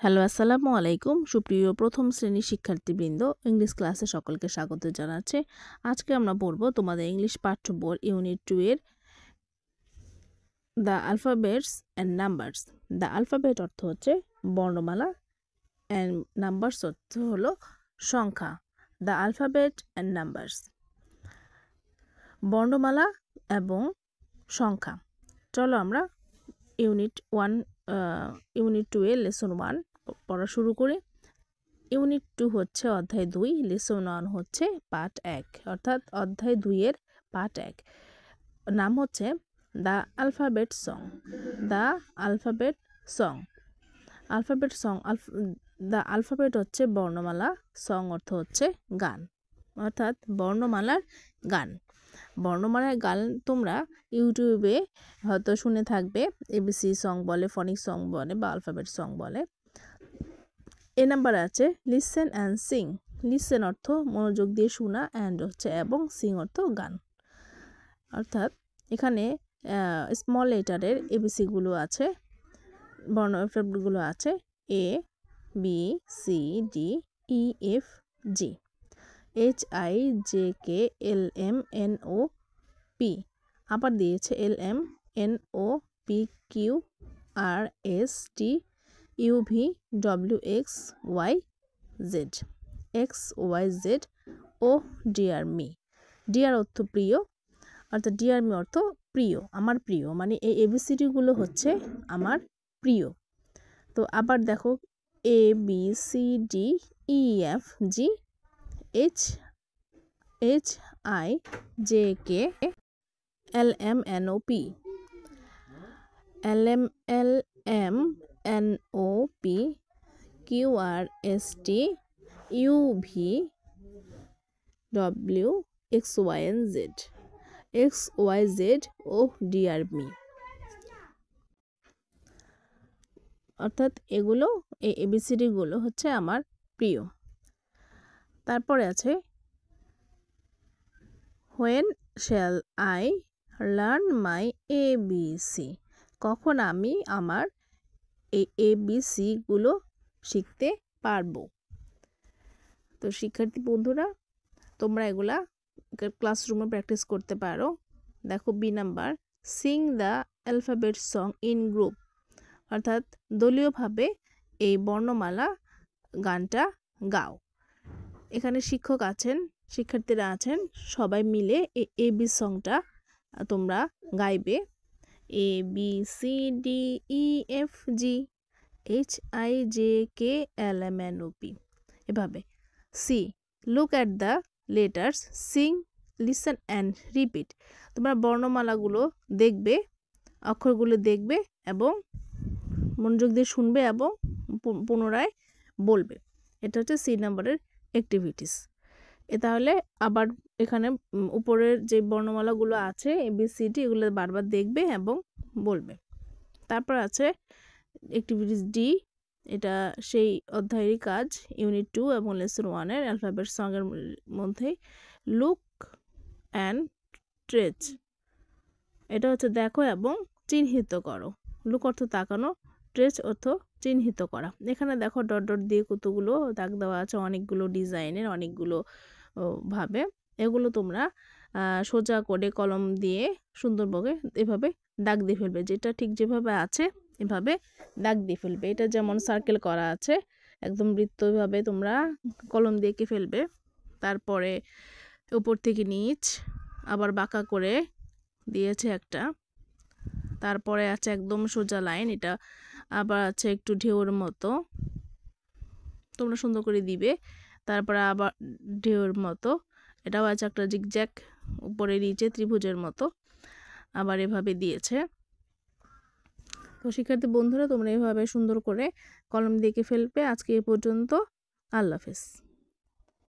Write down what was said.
Hello, আসসালামু আলাইকুম। সুপ্রিয় প্রথম শ্রেণীর শিক্ষার্থীবৃন্দ, ইংলিশ ক্লাসে সকলকে স্বাগত জানাচ্ছি। আজকে আমরা পড়ব তোমাদের ইংলিশ পাঠ্য বই ইউনিট 2 এর the alphabets and numbers. The alphabet অর্থ হচ্ছে বর্ণমালা, অ্যান্ড নাম্বারস অর্থ হলো সংখ্যা। দ্য আলফাবেট অ্যান্ড নাম্বারস, বর্ণমালা এবং সংখ্যা। চলো আমরা ইউনিট 2 এর লেসন 1 পড়া শুরু করি। ইউনিট 2 হচ্ছে অধ্যায় 2, লেসন 1 হচ্ছে পার্ট 1, অর্থাৎ অধ্যায় 2 এর পার্ট 1। নাম হচ্ছে the alphabet song. The alphabet song, alphabet song. The alphabet হচ্ছে বর্ণমালা, সং অর্থ হচ্ছে গান, অর্থাৎ বর্ণমালার গান। বর্ণমালার গান তোমরা ইউটিউবে হয়তো শুনে থাকবে, এবিসি সং বলে, ফনিক সং বলে বা আলফাবেট সং বলে। এ নাম্বার আছে লিসেন অ্যান্ড সিং। লিসেন অর্থ মনোযোগ দিয়ে শোনা, অ্যান্ড হচ্ছে এবং, সিং অর্থ গান। অর্থাৎ এখানে স্মল লেটারের এবিসিগুলো আছে, বর্ণ অ্যালফাবেটগুলো আছে A, B, C, D, E, F, G, H, I, J, K, L, M, N, O, P. আবার দিয়েছে L, M, N, O, P, Q, R, S, T, U, V, W, X, Y, Z. X, Y, Z, O, dear me. Dear অর্থ প্রিয়, অর্থাৎ deer me অর্থ প্রিয়, আমার প্রিয়, মানে এই এবিসিডিগুলো হচ্ছে আমার প্রিয়। তো আবার দেখো A, B, C, D, E, F, G, H, I, J, K, L, M, N, O, P. L, M, N, O, P, Q, R, S, T, U, V, W, X, Y, N, Z. X, Y, Z O dear me. অর্থাৎ এগুলো, এই এবিসিডিগুলো হচ্ছে আমার প্রিয়। তারপরে আছে when shall I learn my ABC. কখন আমি আমার এই এবিসিগুলো শিখতে পারবো। তো শিক্ষার্থী বন্ধুরা, তোমরা এগুলা ক্লাসরুমে প্র্যাকটিস করতে পারো। দেখো B number, sing the alphabet song in group, অর্থাৎ দলীয়ভাবে এই বর্ণমালা গানটা গাও। এখানে শিক্ষক আছেন, শিক্ষার্থীরা আছেন, সবাই মিলে এই এবি সংটা তোমরা গাইবে। A, B, C, D, E, F, G, H, I, J, K, L, M, N, O, P. এভাবে। See, look at the letters, sing, listen and repeat. তোমরা বর্ণমালাগুলো দেখবে, অক্ষরগুলো দেখবে এবং মনোযোগ দিয়ে শুনবে এবং পুনরায় বলবে। এটা হচ্ছে সি নাম্বারের অ্যাক্টিভিটিস। তাহলে আবার এখানে উপরের যে বর্ণমালাগুলো আছে এবিসিডি, এগুলো বারবার দেখবে এবং বলবে। তারপর আছে অ্যাক্টিভিটিস ডি, এটা সেই অধ্যায়েরই কাজ, ইউনিট 2 এবং লেসন 1 এর অ্যালফাবেট সঙ্গের মধ্যে। লুক অ্যান্ড ট্রেচ, এটা হচ্ছে দেখো এবং চিহ্নিত করো। লুক অর্থ তাকানো, ট্রেচ অর্থ চিহ্নিত করা। এখানে দেখো ডট ডট দিয়ে কতগুলো দাগ দেওয়া আছে, অনেকগুলো ডিজাইনের, অনেকগুলো ভাবে। এগুলো তোমরা সোজা করে কলম দিয়ে সুন্দরভাবে এভাবে দাগ দিয়ে ফেলবে, যেটা ঠিক যেভাবে আছে এভাবে দাগ দিয়ে ফেলবে। এটা যেমন সার্কেল করা আছে, একদম বৃত্তভাবে তোমরা কলম দিয়ে এঁকে ফেলবে। তারপরে উপর থেকে নিচ আবার বাঁকা করে দিয়েছে একটা। তারপরে আছে একদম সোজা লাইন, এটা আবার আছে একটু ঢেউর মতো, তোমরা সুন্দর করে দিবে। তারপরে আবার ঢেউর মতো, এটাও আছে একটা জিগজ্যাগ, উপরে নিচে ত্রিভুজের মতো, আবার এভাবে দিয়েছে। তো শিক্ষার্থী বন্ধুরা, তোমরা এভাবে সুন্দর করে কলম দিয়ে এঁকে ফেলবে। আজকে এ পর্যন্ত, আল্লাহ হাফেজ।